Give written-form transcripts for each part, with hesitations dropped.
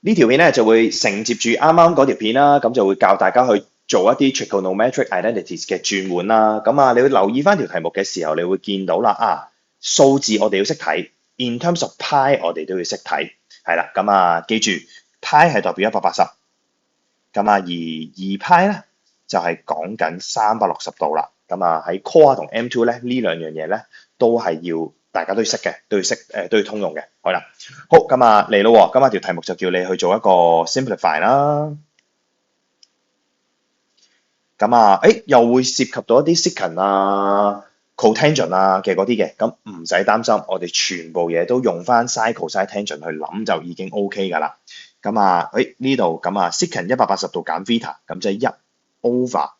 呢條片咧就會承接住啱啱嗰條片啦，咁就會教大家去做一啲 trigonometric identities 嘅轉換啦。咁啊，你會留意翻條題目嘅時候，你會見到啦數字我哋要識睇，in terms of pi 我哋都要識睇，係啦。咁啊，記住 pi 係代表180，咁啊而2pi咧就係講緊360度啦。咁啊喺 core 同 M2 咧呢兩樣嘢咧都係要大家都要識嘅，都要識都要通用嘅，好啦。好，咁啊嚟咯喎，咁啊條題目就叫你去做一個 simplify 啦。咁啊，又會涉及到一啲 secant cotangent 嘅嗰啲嘅，咁唔使擔心，我哋全部嘢都用翻 sin cosine tangent 去諗就已經 OK 㗎啦。咁啊，呢度咁啊 secant 180度減 theta，咁即係1 over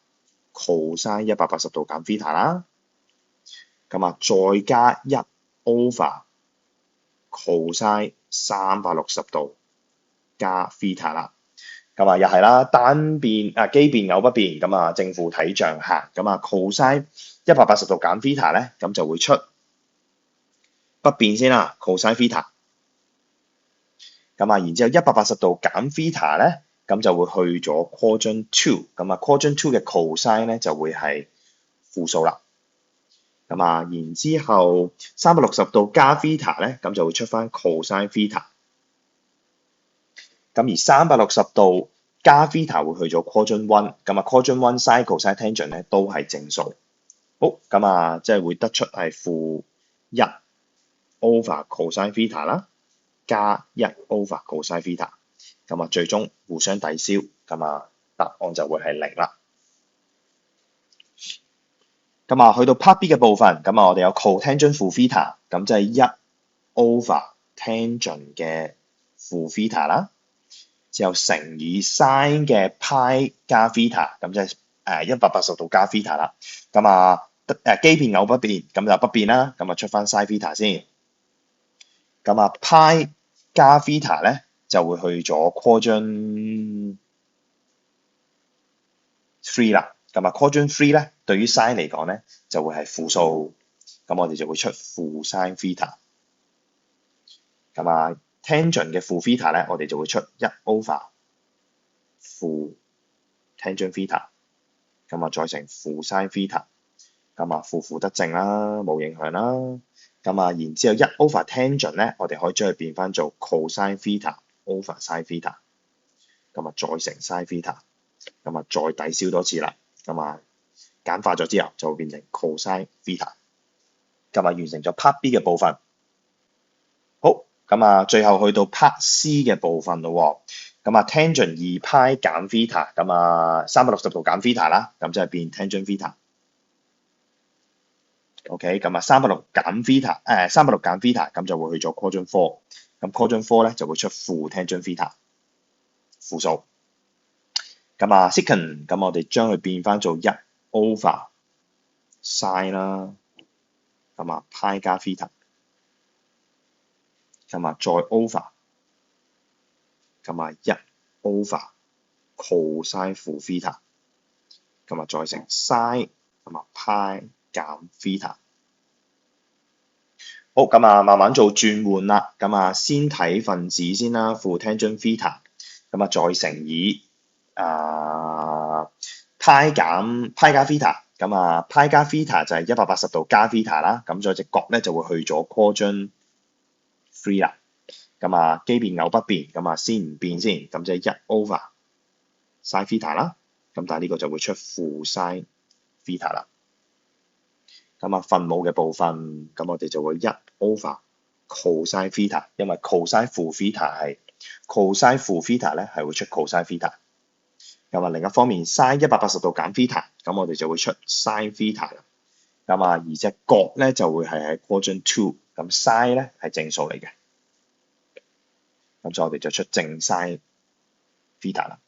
cosine 180度減 theta 啦。咁啊，再加1 over cosine 360度加 theta 啦。咁啊，又係啦，單變奇變偶不變，咁啊正負睇象限，咁啊 cosine 180度減 theta 咧，咁就會出不變先啦 cosine theta，咁啊然之後180度減 theta 咧，咁就會去咗 quadrant 2，咁啊 quadrant 2嘅 cosine 咧就會係負數啦，咁啊然之後360度加 theta 咧，咁就會出翻 cosine theta。咁而360度加 theta 會去咗 quadrant 1，咁啊 quadrant 1 sin cosine tangent 咧都係正數。好，咁啊即係會得出係-1 over cosine theta 啦，加1 over cosine theta，咁啊最終互相抵消，咁啊答案就會係0啦。咁啊去到 part B 嘅部分，咁啊我哋有 cotangent 負 theta，咁即係1 over tangent 嘅負 theta 啦。之後乘以 sin 嘅 pi 加 theta，咁即係180度加 theta 啦。咁啊奇變偶不變，咁就不變啦。咁啊出翻 sin theta 先。咁啊 pi 加 theta 咧就會去咗 quadrant 3啦。咁啊 quadrant 3咧對於 sin 嚟講咧就會係負數，咁我哋就會出負 sin theta。咁啊 tangent 嘅負 theta 咧，我哋就會出1 over 負 tangent theta，咁啊再乘負 sin theta，咁啊負得正啦，冇影響啦。咁啊然之後1 over tangent 咧，我哋可以將佢變翻做 cosine theta over sin theta，咁啊再乘 sin theta，咁啊再抵消多次啦，咁啊簡化咗之後就會變成 cosine theta，咁啊完成咗 part B 嘅部分。好，咁啊最後去到 part C 嘅部分咯喎，咁啊 tangent 2pi 減 theta，咁啊360度減 theta 啦，咁就係變 tangent theta。OK，咁啊360減 theta，360減 theta，咁就會去咗 quadrant 4，咁 quadrant 4咧就會出負 tangent theta，負數。咁啊 secant，咁我哋將佢變翻做1 over sin 啦，咁啊 pi 加 theta，咁啊再 over，咁啊1 over cosine 負 theta，咁啊再乘 sin，咁啊 pi 減 theta。好，咁啊慢慢做轉換啦，咁啊先睇分子先啦，負 tangent theta，咁啊再乘以pi 加 theta，咁啊 pi 加 theta 就係180度加 theta 啦，咁再隻角咧就會去咗 quadrant 3啦。咁啊奇變偶不變，咁啊先唔變先，咁即係1 over sin theta 啦，咁但係呢個就會出負 sin theta 啦。咁啊分母嘅部分，咁我哋就會1 over cosine theta，因為 cosine 負 theta 係 cosine 負 theta 咧係會出 cosine theta。咁啊另一方面 sin 180度減 theta，咁我哋就會出 sin theta 啦。咁啊而隻角咧就會係喺 quadrant 2，咁 sin 咧係正數嚟嘅，咁所以我哋就出正 sin theta 啦。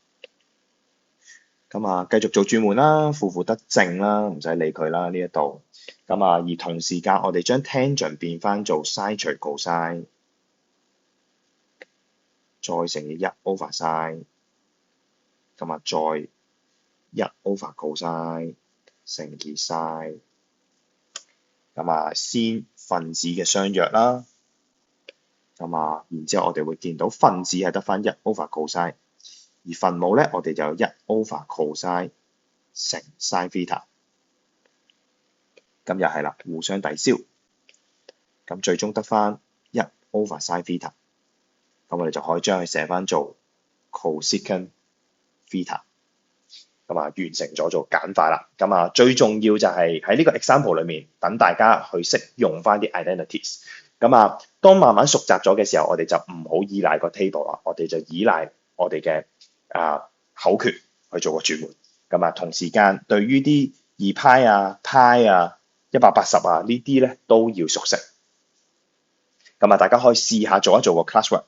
咁啊繼續做轉換啦，負得正啦，唔使理佢啦呢一度。咁啊而同時間我哋將 tangent 變翻做 sin 除 cosine，再乘以1 over sin，咁啊再1 over cosine 乘以 sin，咁啊先分子嘅相約啦，咁然之後我哋會見到分子係得翻1 over cosine，而分母咧我哋就有1 over cosine 乘 sin theta。咁又係啦，互相抵消，咁最終得翻1 over sin theta。咁我哋就可以將佢寫翻做 cosecant theta。完成咗做簡化啦。最重要就係喺呢個 example 裏面，等大家去識用翻啲 identities。當慢慢熟習咗嘅時候，我哋就唔好依賴個 table 啦，我哋就依賴我哋嘅口訣去做個轉換。同時間對於啲2派派180呢啲咧都要熟悉。大家可以試下做一做個 classwork。